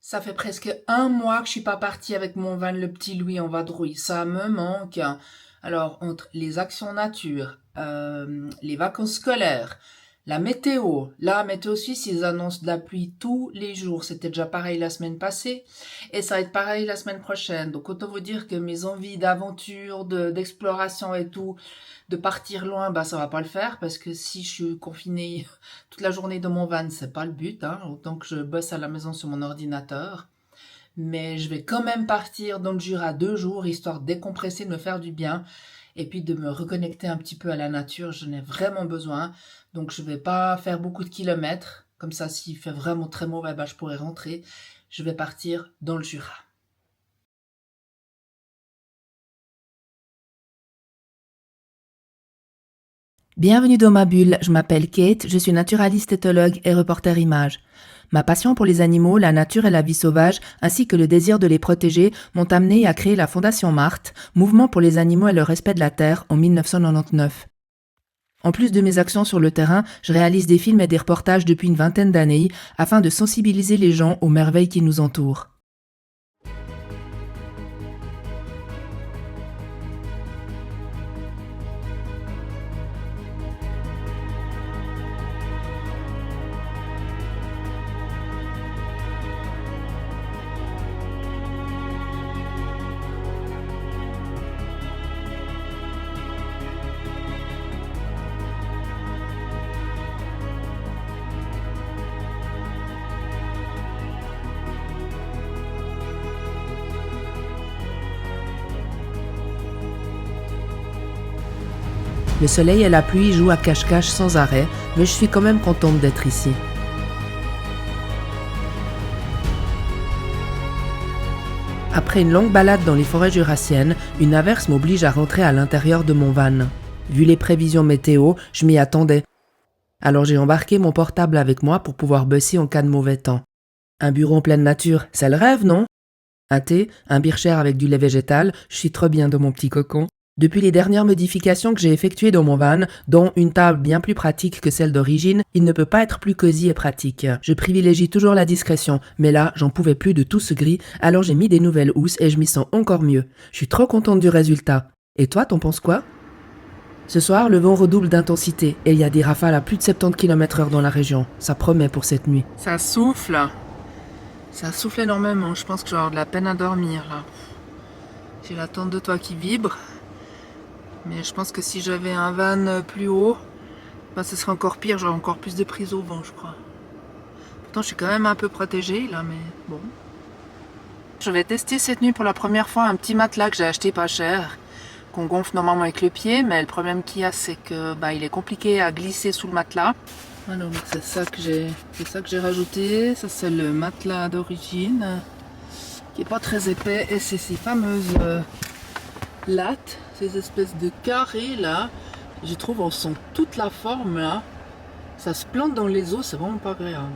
Ça fait presque un mois que je suis pas partie avec mon van, le petit Louis en vadrouille. Ça me manque. Alors, entre les actions nature, les vacances scolaires, la météo suisse, ils annoncent de la pluie tous les jours. C'était déjà pareil la semaine passée et ça va être pareil la semaine prochaine. Donc, autant vous dire que mes envies d'aventure, d'exploration et tout, de partir loin, bah, ça va pas le faire parce que si je suis confinée toute la journée dans mon van, c'est pas le but, hein. Autant que je bosse à la maison sur mon ordinateur. Mais je vais quand même partir dans le Jura 2 jours, histoire de décompresser, de me faire du bien, et puis de me reconnecter un petit peu à la nature. J'en ai vraiment besoin. Donc je vais pas faire beaucoup de kilomètres. Comme ça, s'il fait vraiment très mauvais, bah, je pourrais rentrer. Je vais partir dans le Jura. Bienvenue dans ma bulle, je m'appelle Kate, je suis naturaliste éthologue et reporter image. Ma passion pour les animaux, la nature et la vie sauvage, ainsi que le désir de les protéger, m'ont amené à créer la Fondation Marthe, mouvement pour les animaux et le respect de la Terre, en 1999. En plus de mes actions sur le terrain, je réalise des films et des reportages depuis une vingtaine d'années afin de sensibiliser les gens aux merveilles qui nous entourent. Le soleil et la pluie jouent à cache-cache sans arrêt, mais je suis quand même contente d'être ici. Après une longue balade dans les forêts jurassiennes, une averse m'oblige à rentrer à l'intérieur de mon van. Vu les prévisions météo, je m'y attendais. Alors j'ai embarqué mon portable avec moi pour pouvoir bosser en cas de mauvais temps. Un bureau en pleine nature, c'est le rêve, non? Un thé, un bircher avec du lait végétal, je suis trop bien dans mon petit cocon. Depuis les dernières modifications que j'ai effectuées dans mon van, dont une table bien plus pratique que celle d'origine, il ne peut pas être plus cosy et pratique. Je privilégie toujours la discrétion, mais là, j'en pouvais plus de tout ce gris, alors j'ai mis des nouvelles housses et je m'y sens encore mieux. Je suis trop contente du résultat. Et toi, t'en penses quoi? Ce soir, le vent redouble d'intensité et il y a des rafales à plus de 70 km/h dans la région. Ça promet pour cette nuit. Ça souffle. Ça souffle énormément. Je pense que je vais avoir de la peine à dormir, là. J'ai la tente de toit qui vibre. Mais je pense que si j'avais un van plus haut, bah, ce serait encore pire, j'aurais encore plus de prise au vent, je crois. Pourtant, je suis quand même un peu protégée, là, mais bon. Je vais tester cette nuit pour la première fois un petit matelas que j'ai acheté pas cher, qu'on gonfle normalement avec le pied, mais le problème qu'il y a, c'est que bah, il est compliqué à glisser sous le matelas. Alors, c'est ça que j'ai rajouté. Ça, c'est le matelas d'origine, qui est pas très épais, et c'est ces fameuses lattes, ces espèces de carrés là, je trouve en sont toute la forme là, ça se plante dans les os, c'est vraiment pas agréable.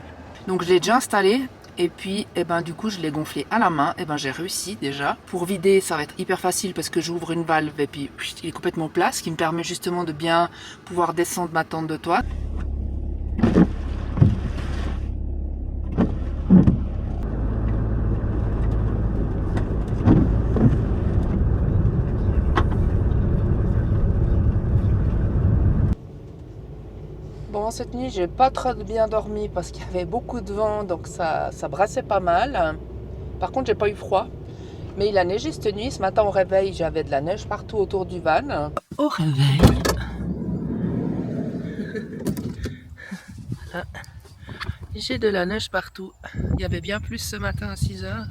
Donc je l'ai déjà installé et puis du coup je l'ai gonflé à la main, j'ai réussi déjà. Pour vider ça va être hyper facile parce que j'ouvre une valve et puis il est complètement plat, ce qui me permet justement de bien pouvoir descendre ma tente de toit. Bon, cette nuit, j'ai pas très bien dormi parce qu'il y avait beaucoup de vent, donc ça brassait pas mal. Par contre, j'ai pas eu froid. Mais il a neigé cette nuit. Ce matin, au réveil, j'avais de la neige partout autour du van. Au réveil, voilà. J'ai de la neige partout. Il y avait bien plus ce matin à 6h.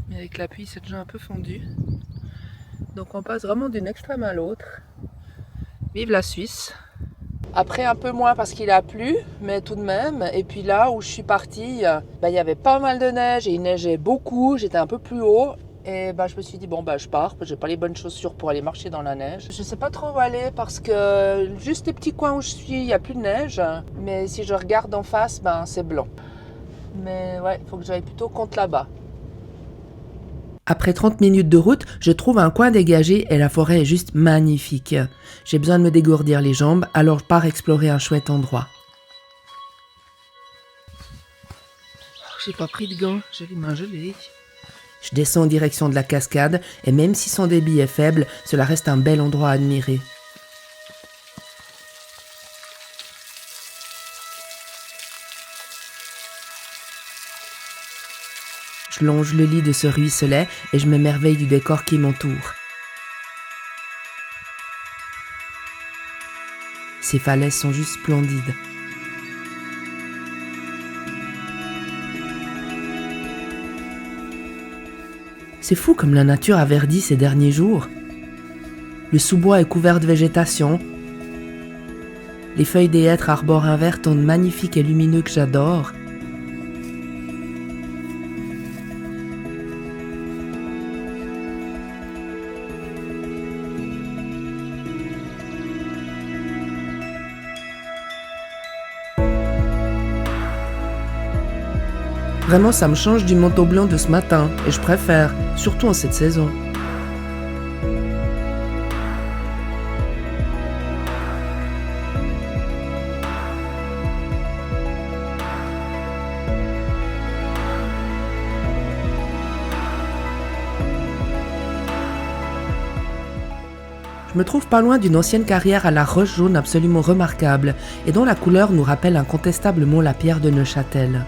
Mais avec la pluie, c'est déjà un peu fondu. Donc on passe vraiment d'une extrême à l'autre. Vive la Suisse! Après un peu moins parce qu'il a plu, mais tout de même. Et puis là où je suis partie, il y avait pas mal de neige et il neigeait beaucoup. J'étais un peu plus haut et je me suis dit je pars. J'ai pas les bonnes chaussures pour aller marcher dans la neige. Je sais pas trop où aller parce que juste les petits coins où je suis, il y a plus de neige. Mais si je regarde en face, c'est blanc. Mais ouais, il faut que j'aille plutôt contre là-bas. Après 30 minutes de route, je trouve un coin dégagé et la forêt est juste magnifique. J'ai besoin de me dégourdir les jambes, alors je pars explorer un chouette endroit. j'ai pas pris de gants, j'ai les mains gelées. Je descends en direction de la cascade et même si son débit est faible, cela reste un bel endroit à admirer. Je longe le lit de ce ruisselet et je m'émerveille du décor qui m'entoure. Ces falaises sont juste splendides. C'est fou comme la nature a verdi ces derniers jours. Le sous-bois est couvert de végétation. Les feuilles des hêtres arborent un vert ton magnifique et lumineux que j'adore. Vraiment, ça me change du manteau blanc de ce matin, et je préfère, surtout en cette saison. Je me trouve pas loin d'une ancienne carrière à la roche jaune absolument remarquable, et dont la couleur nous rappelle incontestablement la pierre de Neuchâtel.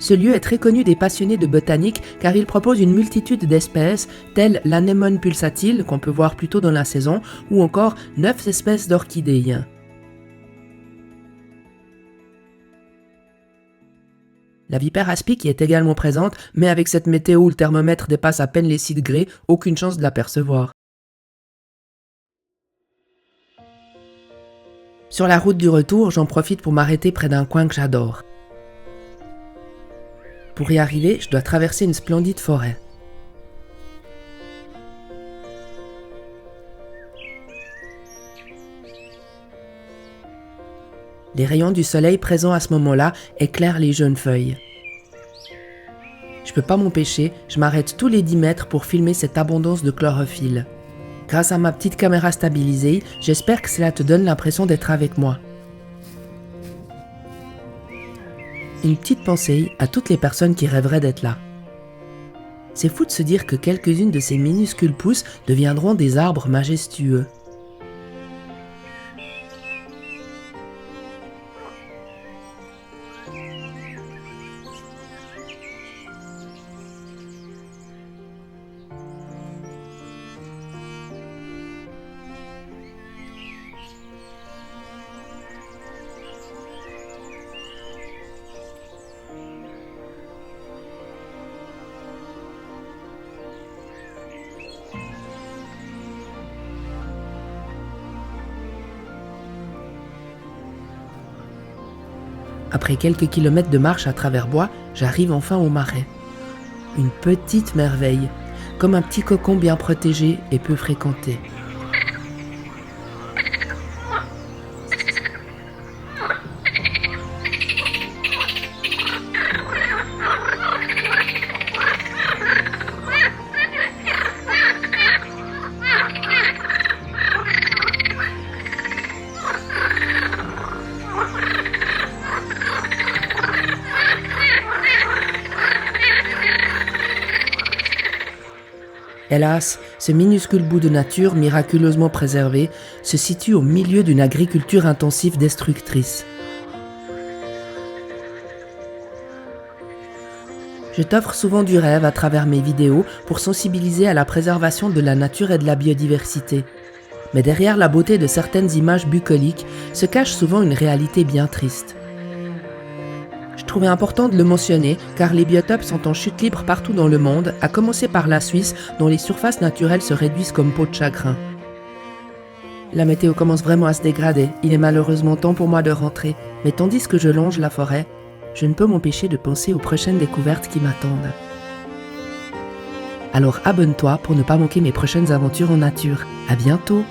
Ce lieu est très connu des passionnés de botanique car il propose une multitude d'espèces telles l'anémone pulsatile qu'on peut voir plus tôt dans la saison ou encore 9 espèces d'orchidées. La vipère aspic y est également présente, mais avec cette météo où le thermomètre dépasse à peine les 6 degrés, aucune chance de l'apercevoir. Sur la route du retour, j'en profite pour m'arrêter près d'un coin que j'adore. Pour y arriver, je dois traverser une splendide forêt. Les rayons du soleil présents à ce moment-là éclairent les jeunes feuilles. Je peux pas m'empêcher, je m'arrête tous les 10 mètres pour filmer cette abondance de chlorophylle. Grâce à ma petite caméra stabilisée, j'espère que cela te donne l'impression d'être avec moi. Une petite pensée à toutes les personnes qui rêveraient d'être là. C'est fou de se dire que quelques-unes de ces minuscules pousses deviendront des arbres majestueux. Après quelques kilomètres de marche à travers bois, j'arrive enfin au marais. Une petite merveille, comme un petit cocon bien protégé et peu fréquenté. Hélas, ce minuscule bout de nature miraculeusement préservé se situe au milieu d'une agriculture intensive destructrice. Je t'offre souvent du rêve à travers mes vidéos pour sensibiliser à la préservation de la nature et de la biodiversité. Mais derrière la beauté de certaines images bucoliques se cache souvent une réalité bien triste. Je trouvais important de le mentionner car les biotopes sont en chute libre partout dans le monde, à commencer par la Suisse dont les surfaces naturelles se réduisent comme peau de chagrin. La météo commence vraiment à se dégrader, il est malheureusement temps pour moi de rentrer, mais tandis que je longe la forêt, je ne peux m'empêcher de penser aux prochaines découvertes qui m'attendent. Alors abonne-toi pour ne pas manquer mes prochaines aventures en nature. À bientôt!